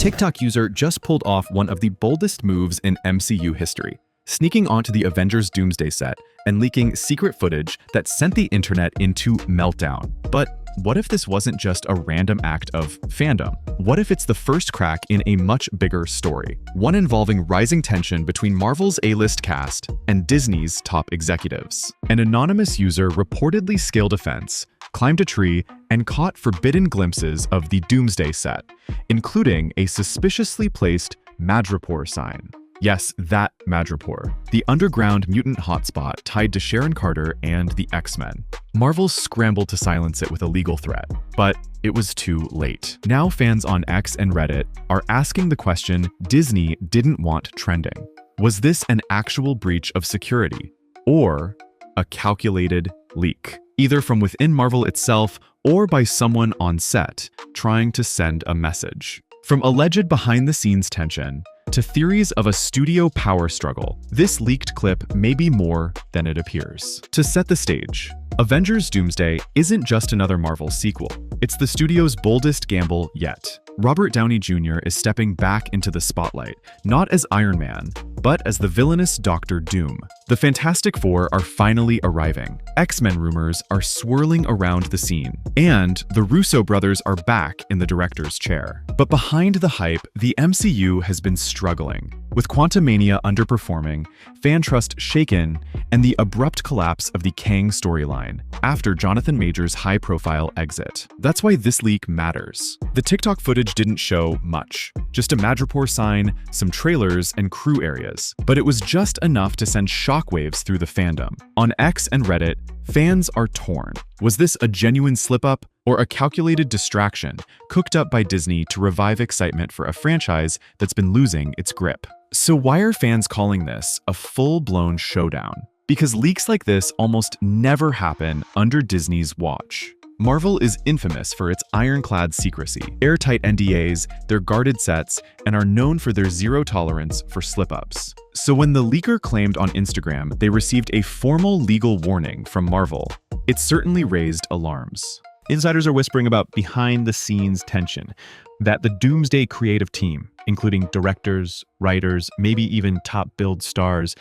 TikTok user just pulled off one of the boldest moves in MCU history, sneaking onto the Avengers Doomsday set and leaking secret footage that sent the internet into meltdown. But what if this wasn't just a random act of fandom? What if it's the first crack in a much bigger story, one involving rising tension between Marvel's A-list cast and Disney's top executives? An anonymous user reportedly scaled a fence, climbed a tree, and caught forbidden glimpses of the Doomsday set, including a suspiciously placed Madripoor sign. Yes, that Madripoor, the underground mutant hotspot tied to Sharon Carter and the X-Men. Marvel scrambled to silence it with a legal threat, but it was too late. Now fans on X and Reddit are asking the question Disney didn't want trending. Was this an actual breach of security, or a calculated leak, either from within Marvel itself or by someone on set trying to send a message? From alleged behind-the-scenes tension to theories of a studio power struggle, this leaked clip may be more than it appears. To set the stage, Avengers Doomsday isn't just another Marvel sequel. It's the studio's boldest gamble yet. Robert Downey Jr. is stepping back into the spotlight, not as Iron Man, but as the villainous Doctor Doom. The Fantastic Four are finally arriving. X-Men rumors are swirling around the scene, and the Russo brothers are back in the director's chair. But behind the hype, the MCU has been struggling, with Quantumania underperforming, fan trust shaken, and the abrupt collapse of the Kang storyline after Jonathan Majors' high-profile exit. That's why this leak matters. The TikTok footage didn't show much, just a Madripoor sign, some trailers, and crew areas. But it was just enough to send shockwaves through the fandom. On X and Reddit, fans are torn. Was this a genuine slip-up or a calculated distraction cooked up by Disney to revive excitement for a franchise that's been losing its grip? So why are fans calling this a full-blown showdown? Because leaks like this almost never happen under Disney's watch. Marvel is infamous for its ironclad secrecy, airtight NDAs, their guarded sets, and are known for their zero tolerance for slip-ups. So when the leaker claimed on Instagram they received a formal legal warning from Marvel, it certainly raised alarms. Insiders are whispering about behind-the-scenes tension, that the Doomsday creative team, including directors, writers, maybe even top-billed stars,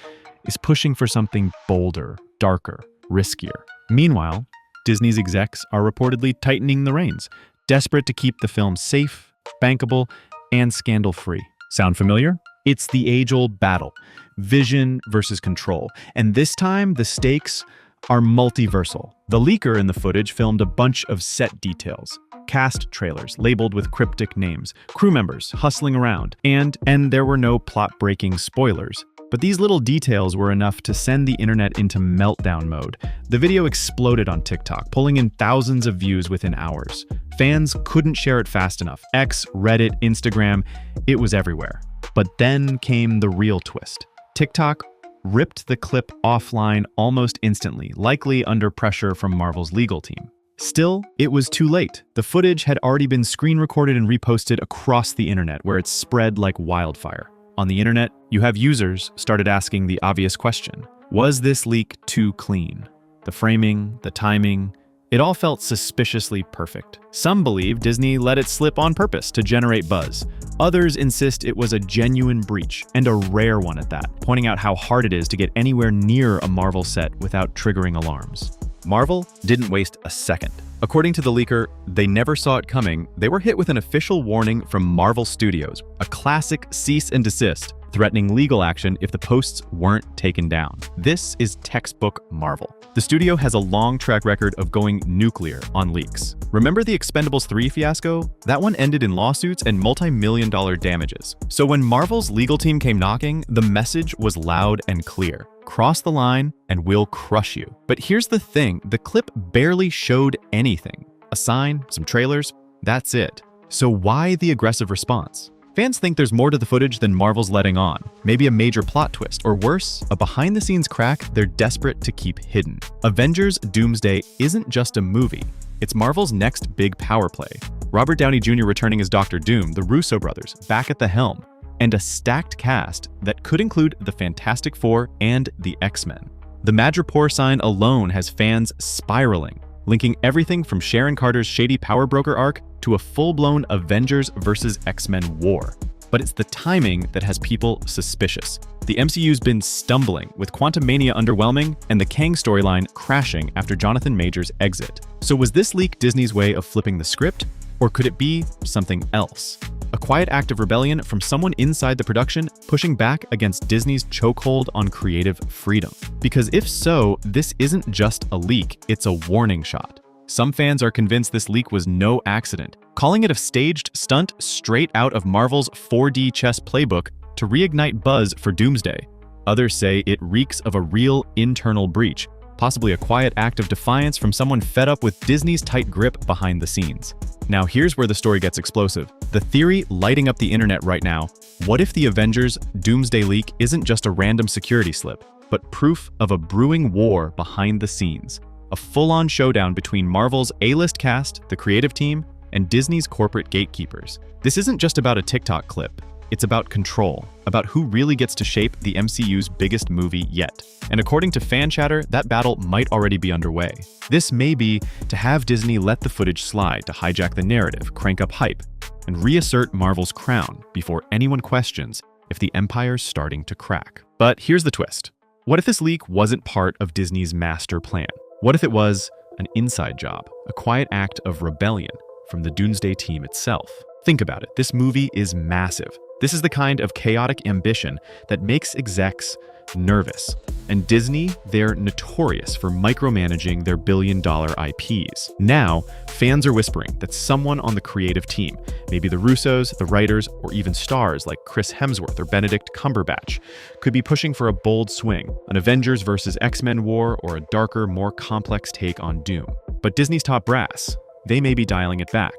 is pushing for something bolder, darker, riskier. Meanwhile, Disney's execs are reportedly tightening the reins, desperate to keep the film safe, bankable, and scandal-free. Sound familiar? It's the age-old battle, vision versus control, and this time the stakes are multiversal. The leaker in the footage filmed a bunch of set details, cast trailers labeled with cryptic names, crew members hustling around, and there were no plot-breaking spoilers. But these little details were enough to send the internet into meltdown mode. The video exploded on TikTok, pulling in thousands of views within hours. Fans couldn't share it fast enough. X, Reddit, Instagram, it was everywhere. But then came the real twist. TikTok ripped the clip offline almost instantly, likely under pressure from Marvel's legal team. Still, it was too late. The footage had already been screen recorded and reposted across the internet, where it spread like wildfire. On the internet, you have users started asking the obvious question. Was this leak too clean? The framing, the timing, it all felt suspiciously perfect. Some believe Disney let it slip on purpose to generate buzz. Others insist it was a genuine breach, and a rare one at that, pointing out how hard it is to get anywhere near a Marvel set without triggering alarms. Marvel didn't waste a second. According to the leaker, they never saw it coming. They were hit with an official warning from Marvel Studios, a classic cease and desist, threatening legal action if the posts weren't taken down. This is textbook Marvel. The studio has a long track record of going nuclear on leaks. Remember the Expendables 3 fiasco? That one ended in lawsuits and multi-million-dollar damages. So when Marvel's legal team came knocking, the message was loud and clear. Cross the line and we'll crush you. But here's the thing, the clip barely showed anything. A sign, some trailers, that's it. So why the aggressive response? Fans think there's more to the footage than Marvel's letting on. Maybe a major plot twist, or worse, a behind-the-scenes crack they're desperate to keep hidden. Avengers Doomsday isn't just a movie. It's Marvel's next big power play. Robert Downey Jr. returning as Doctor Doom, the Russo brothers back at the helm, and a stacked cast that could include the Fantastic Four and the X-Men. The Madripoor sign alone has fans spiraling. linking everything from Sharon Carter's shady power broker arc to a full-blown Avengers vs. X-Men war. But it's the timing that has people suspicious. The MCU's been stumbling, with Quantumania underwhelming and the Kang storyline crashing after Jonathan Majors' exit. So was this leak Disney's way of flipping the script? Or could it be something else? A quiet act of rebellion from someone inside the production pushing back against Disney's chokehold on creative freedom? Because if so, this isn't just a leak, it's a warning shot. Some fans are convinced this leak was no accident, calling it a staged stunt straight out of Marvel's 4D chess playbook to reignite buzz for Doomsday. Others say it reeks of a real internal breach, possibly a quiet act of defiance from someone fed up with Disney's tight grip behind the scenes. Now here's where the story gets explosive. The theory lighting up the internet right now: what if the Avengers Doomsday leak isn't just a random security slip, but proof of a brewing war behind the scenes? A full-on showdown between Marvel's A-list cast, the creative team, and Disney's corporate gatekeepers. This isn't just about a TikTok clip. It's about control, about who really gets to shape the MCU's biggest movie yet. And according to fan chatter, that battle might already be underway. This may be to have Disney let the footage slide to hijack the narrative, crank up hype, and reassert Marvel's crown before anyone questions if the empire's starting to crack. But here's the twist. What if this leak wasn't part of Disney's master plan? What if it was an inside job, a quiet act of rebellion from the Doomsday team itself? Think about it. This movie is massive. This is the kind of chaotic ambition that makes execs nervous. And Disney, they're notorious for micromanaging their billion-dollar IPs. Now, fans are whispering that someone on the creative team, maybe the Russos, the writers, or even stars like Chris Hemsworth or Benedict Cumberbatch, could be pushing for a bold swing, an Avengers vs. X-Men war, or a darker, more complex take on Doom. But Disney's top brass, they may be dialing it back,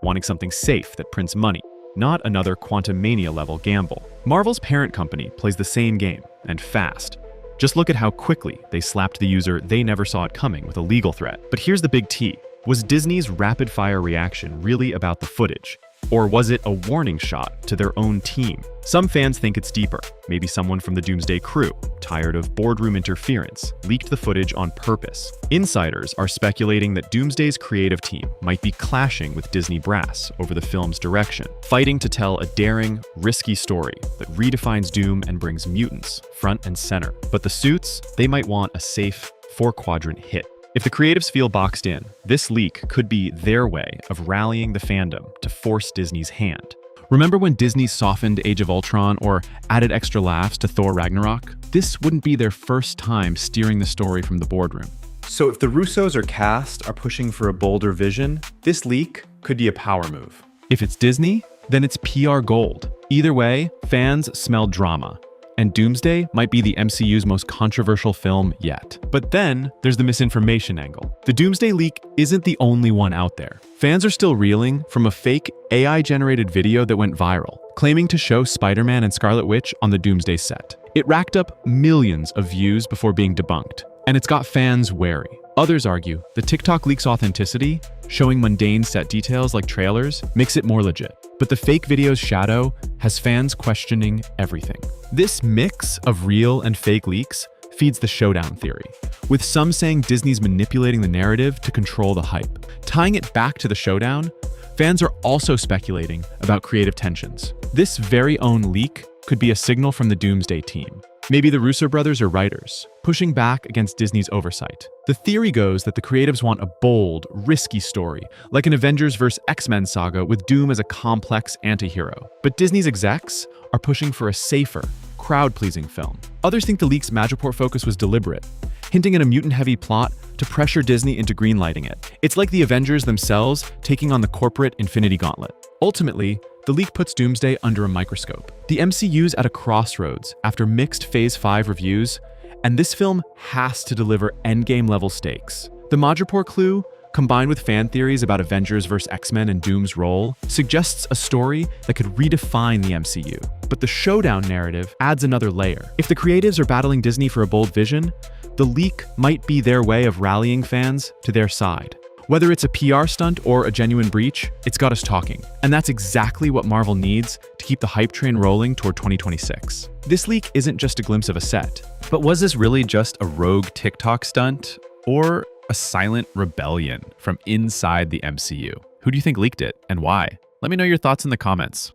wanting something safe that prints money, not another Quantumania-level gamble. Marvel's parent company plays the same game, and fast. Just look at how quickly they slapped the user they never saw it coming with a legal threat. But here's the big T. Was Disney's rapid-fire reaction really about the footage? Or was it a warning shot to their own team? Some fans think it's deeper. Maybe someone from the Doomsday crew, tired of boardroom interference, leaked the footage on purpose. Insiders are speculating that Doomsday's creative team might be clashing with Disney brass over the film's direction, fighting to tell a daring, risky story that redefines Doom and brings mutants front and center. But the suits, they might want a safe 4-quadrant hit. If the creatives feel boxed in, this leak could be their way of rallying the fandom to force Disney's hand. Remember when Disney softened Age of Ultron or added extra laughs to Thor Ragnarok? This wouldn't be their first time steering the story from the boardroom. So if the Russos or cast are pushing for a bolder vision, this leak could be a power move. If it's Disney, then it's PR gold. Either way, fans smell drama. And Doomsday might be the MCU's most controversial film yet. But then there's the misinformation angle. The Doomsday leak isn't the only one out there. Fans are still reeling from a fake AI-generated video that went viral, claiming to show Spider-Man and Scarlet Witch on the Doomsday set. It racked up millions of views before being debunked, and it's got fans wary. Others argue the TikTok leak's authenticity, showing mundane set details like trailers, makes it more legit. But the fake video's shadow has fans questioning everything. This mix of real and fake leaks feeds the Showdown theory, with some saying Disney's manipulating the narrative to control the hype. Tying it back to the Showdown, fans are also speculating about creative tensions. This very own leak could be a signal from the Doomsday team. Maybe the Russo brothers are writers, pushing back against Disney's oversight. The theory goes that the creatives want a bold, risky story, like an Avengers vs. X-Men saga with Doom as a complex anti-hero. But Disney's execs are pushing for a safer, crowd-pleasing film. Others think the leak's Madripoor focus was deliberate, hinting at a mutant-heavy plot to pressure Disney into greenlighting it. It's like the Avengers themselves taking on the corporate Infinity Gauntlet. Ultimately, the leak puts Doomsday under a microscope. The MCU's at a crossroads after mixed Phase 5 reviews, and this film has to deliver endgame-level stakes. The Madripoor clue, combined with fan theories about Avengers vs. X-Men and Doom's role, suggests a story that could redefine the MCU. But the Showdown narrative adds another layer. If the creatives are battling Disney for a bold vision, the leak might be their way of rallying fans to their side. Whether it's a PR stunt or a genuine breach, it's got us talking. And that's exactly what Marvel needs to keep the hype train rolling toward 2026. This leak isn't just a glimpse of a set. But was this really just a rogue TikTok stunt? Or a silent rebellion from inside the MCU? Who do you think leaked it and why? Let me know your thoughts in the comments.